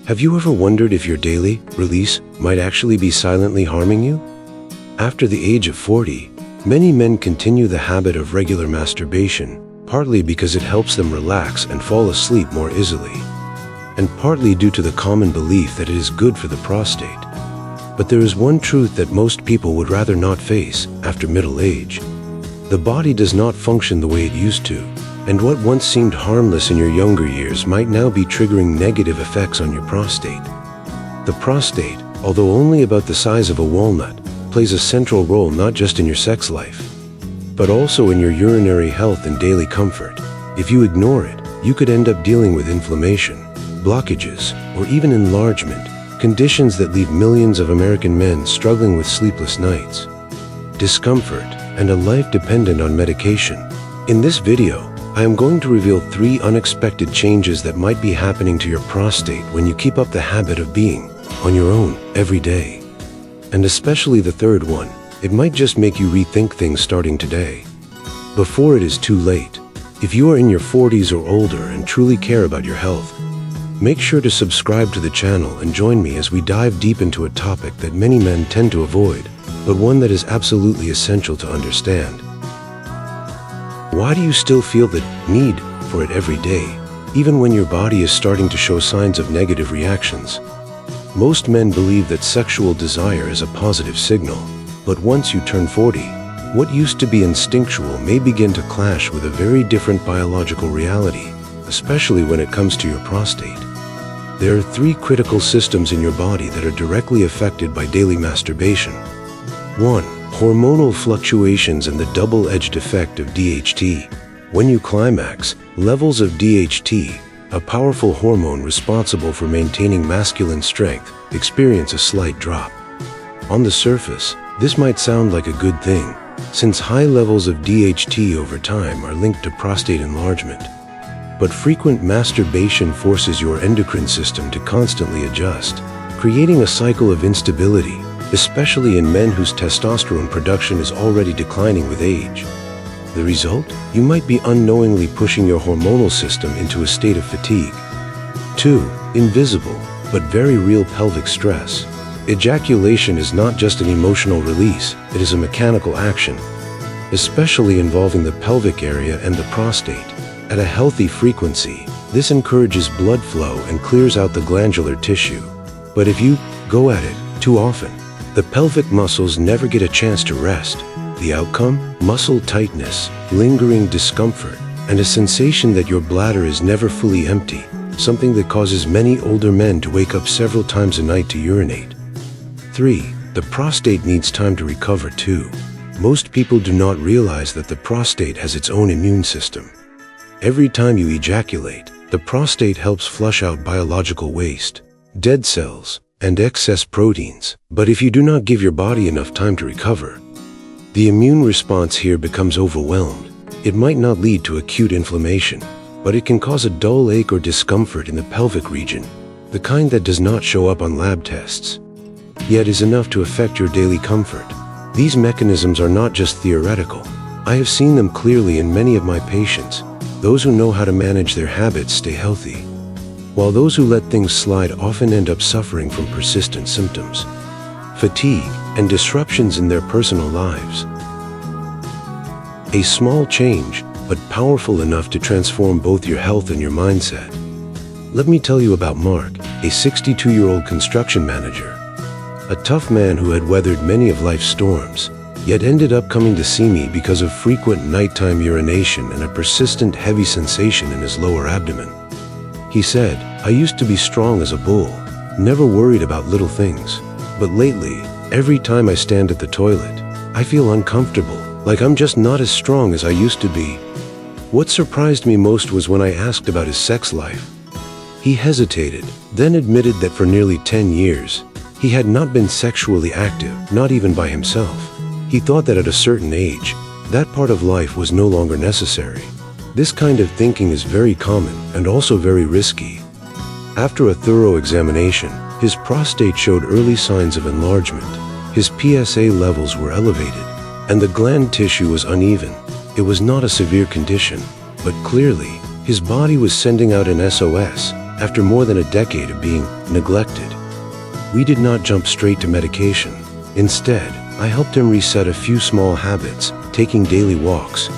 Have you ever wondered if your daily release might actually be silently harming you? After the age of 40, many men continue the habit of regular masturbation, partly because it helps them relax and fall asleep more easily, and partly due to the common belief that it is good for the prostate. But there is one truth that most people would rather not face after middle age. The body does not function the way it used to, and what once seemed harmless in your younger years might now be triggering negative effects on your prostate. The prostate, although only about the size of a walnut, plays a central role not just in your sex life, but also in your urinary health and daily comfort. If you ignore it, you could end up dealing with inflammation, blockages, or even enlargement, conditions that leave millions of American men struggling with sleepless nights, discomfort, and a life dependent on medication. In this video, I am going to reveal 3 unexpected changes that might be happening to your prostate when you keep up the habit of being on your own every day. And especially the third one, it might just make you rethink things starting today, before it is too late. If you are in your 40s or older and truly care about your health, make sure to subscribe to the channel and join me as we dive deep into a topic that many men tend to avoid, but one that is absolutely essential to understand. Why do you still feel the need for it every day, even when your body is starting to show signs of negative reactions? Most men believe that sexual desire is a positive signal, but once you turn 40, what used to be instinctual may begin to clash with a very different biological reality, especially when it comes to your prostate. There are 3 critical systems in your body that are directly affected by daily masturbation. 1. Hormonal fluctuations and the double-edged effect of DHT. When you climax, levels of DHT, a powerful hormone responsible for maintaining masculine strength, experience a slight drop. On the surface, this might sound like a good thing, since high levels of DHT over time are linked to prostate enlargement. But frequent masturbation forces your endocrine system to constantly adjust, creating a cycle of instability, especially in men whose testosterone production is already declining with age. The result? You might be unknowingly pushing your hormonal system into a state of fatigue. 2. Invisible, but very real pelvic stress. Ejaculation is not just an emotional release, it is a mechanical action, especially involving the pelvic area and the prostate. At a healthy frequency, this encourages blood flow and clears out the glandular tissue. But if you go at it too often, the pelvic muscles never get a chance to rest. The outcome? Muscle tightness, lingering discomfort, and a sensation that your bladder is never fully empty, something that causes many older men to wake up several times a night to urinate. 3. The prostate needs time to recover too. Most people do not realize that the prostate has its own immune system. Every time you ejaculate, the prostate helps flush out biological waste, dead cells, and excess proteins. But if you do not give your body enough time to recover, the immune response here becomes overwhelmed. It might not lead to acute inflammation, but it can cause a dull ache or discomfort in the pelvic region, the kind that does not show up on lab tests, yet is enough to affect your daily comfort. These mechanisms are not just theoretical. I have seen them clearly in many of my patients. Those who know how to manage their habits stay healthy, while those who let things slide often end up suffering from persistent symptoms, fatigue, and disruptions in their personal lives. A small change, but powerful enough to transform both your health and your mindset. Let me tell you about Mark, a 62-year-old construction manager, a tough man who had weathered many of life's storms, yet ended up coming to see me because of frequent nighttime urination and a persistent heavy sensation in his lower abdomen. He said, "I used to be strong as a bull, never worried about little things. But lately, every time I stand at the toilet, I feel uncomfortable, like I'm just not as strong as I used to be." What surprised me most was when I asked about his sex life. He hesitated, then admitted that for nearly 10 years, he had not been sexually active, not even by himself. He thought that at a certain age, that part of life was no longer necessary. This kind of thinking is very common and also very risky. After a thorough examination, his prostate showed early signs of enlargement. His PSA levels were elevated, and the gland tissue was uneven. It was not a severe condition, but clearly, his body was sending out an SOS, after more than a decade of being neglected. We did not jump straight to medication. Instead, I helped him reset a few small habits, taking daily walks,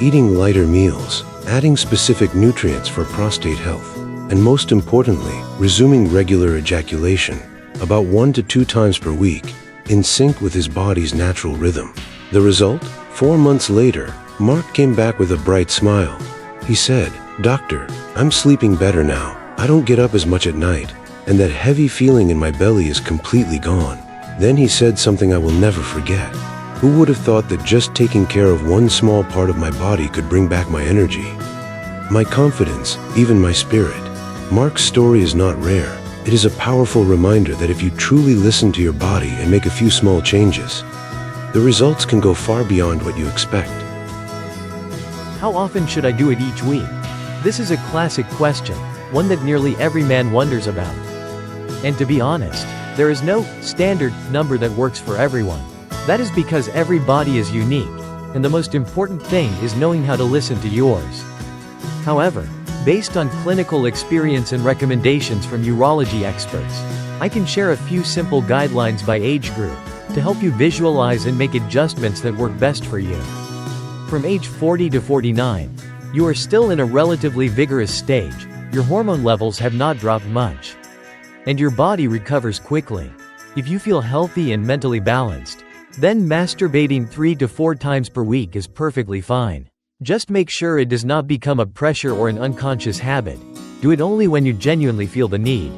eating lighter meals, adding specific nutrients for prostate health, and most importantly, resuming regular ejaculation, about 1 to 2 times per week, in sync with his body's natural rhythm. The result? 4 months later, Mark came back with a bright smile. He said, "Doctor, I'm sleeping better now. I don't get up as much at night, and that heavy feeling in my belly is completely gone." Then he said something I will never forget. Who would have thought that just taking care of one small part of my body could bring back my energy, my confidence, even my spirit? Mark's story is not rare. It is a powerful reminder that if you truly listen to your body and make a few small changes, the results can go far beyond what you expect. How often should I do it each week? This is a classic question, one that nearly every man wonders about. And to be honest, there is no standard number that works for everyone. That is because every body is unique, and the most important thing is knowing how to listen to yours. However, based on clinical experience and recommendations from urology experts, I can share a few simple guidelines by age group to help you visualize and make adjustments that work best for you. From age 40 to 49, you are still in a relatively vigorous stage, your hormone levels have not dropped much, and your body recovers quickly. If you feel healthy and mentally balanced, then masturbating 3 to 4 times per week is perfectly fine. Just make sure it does not become a pressure or an unconscious habit. Do it only when you genuinely feel the need.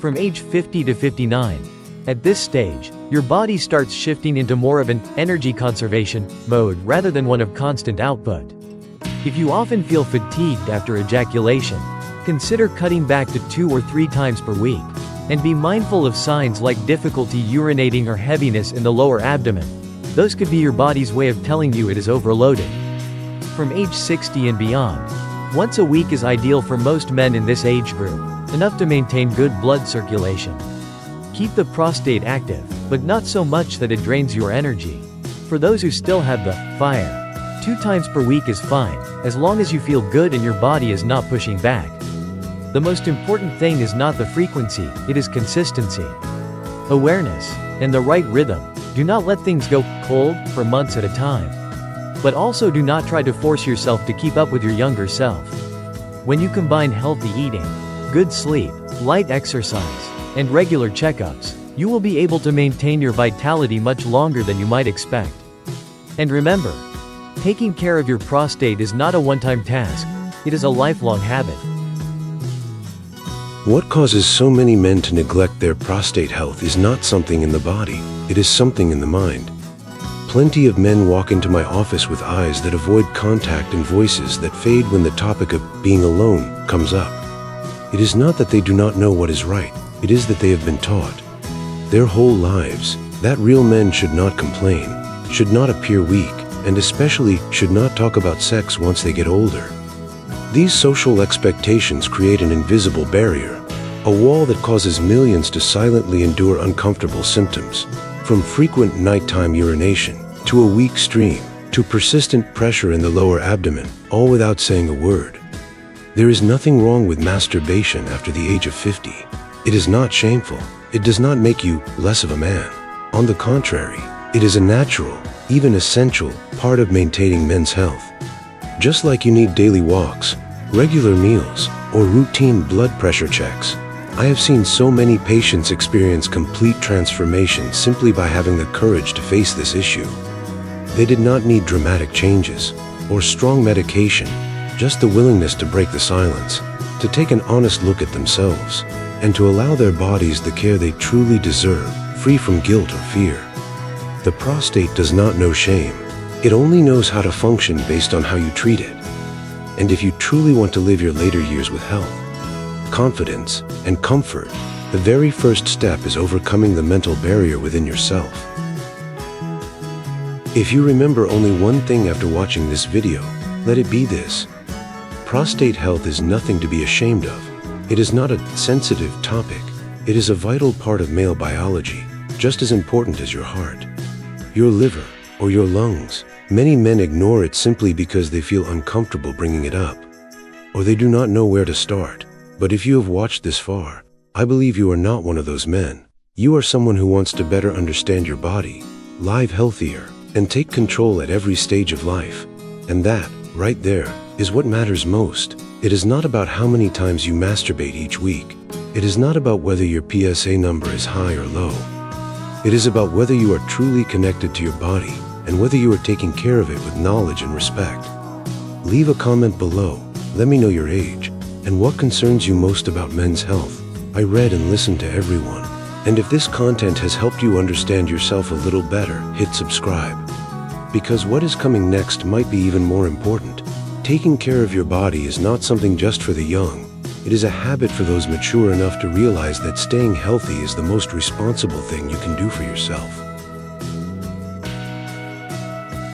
From age 50 to 59, at this stage, your body starts shifting into more of an energy conservation mode rather than one of constant output. If you often feel fatigued after ejaculation, consider cutting back to 2 or 3 times per week, and be mindful of signs like difficulty urinating or heaviness in the lower abdomen. Those could be your body's way of telling you it is overloaded. From age 60 and beyond, once a week is ideal for most men in this age group, enough to maintain good blood circulation. Keep the prostate active, but not so much that it drains your energy. For those who still have the fire, 2 times per week is fine, as long as you feel good and your body is not pushing back. The most important thing is not the frequency, it is consistency, awareness, and the right rhythm. Do not let things go cold for months at a time. But also do not try to force yourself to keep up with your younger self. When you combine healthy eating, good sleep, light exercise, and regular checkups, you will be able to maintain your vitality much longer than you might expect. And remember, taking care of your prostate is not a one-time task, it is a lifelong habit. What causes so many men to neglect their prostate health is not something in the body, it is something in the mind. Plenty of men walk into my office with eyes that avoid contact and voices that fade when the topic of being alone comes up. It is not that they do not know what is right, it is that they have been taught their whole lives that real men should not complain, should not appear weak, and especially should not talk about sex once they get older. These social expectations create an invisible barrier, a wall that causes millions to silently endure uncomfortable symptoms, from frequent nighttime urination, to a weak stream, to persistent pressure in the lower abdomen, all without saying a word. There is nothing wrong with masturbation after the age of 50. It is not shameful. It does not make you less of a man. On the contrary, it is a natural, even essential, part of maintaining men's health. Just like you need daily walks, regular meals, or routine blood pressure checks, I have seen so many patients experience complete transformation simply by having the courage to face this issue. They did not need dramatic changes or strong medication, just the willingness to break the silence, to take an honest look at themselves, and to allow their bodies the care they truly deserve, free from guilt or fear. The prostate does not know shame. It only knows how to function based on how you treat it. And if you truly want to live your later years with health, confidence, and comfort, the very first step is overcoming the mental barrier within yourself. If you remember only one thing after watching this video, let it be this. Prostate health is nothing to be ashamed of. It is not a sensitive topic. It is a vital part of male biology, just as important as your heart, your liver, or your lungs. Many men ignore it simply because they feel uncomfortable bringing it up, or they do not know where to start. But if you have watched this far, I believe you are not one of those men. You are someone who wants to better understand your body, live healthier, and take control at every stage of life. And that, right there, is what matters most. It is not about how many times you masturbate each week. It is not about whether your PSA number is high or low. It is about whether you are truly connected to your body and whether you are taking care of it with knowledge and respect. Leave a comment below. Let me know your age and what concerns you most about men's health. I read and listened to everyone. And if this content has helped you understand yourself a little better, hit subscribe. Because what is coming next might be even more important. Taking care of your body is not something just for the young. It is a habit for those mature enough to realize that staying healthy is the most responsible thing you can do for yourself.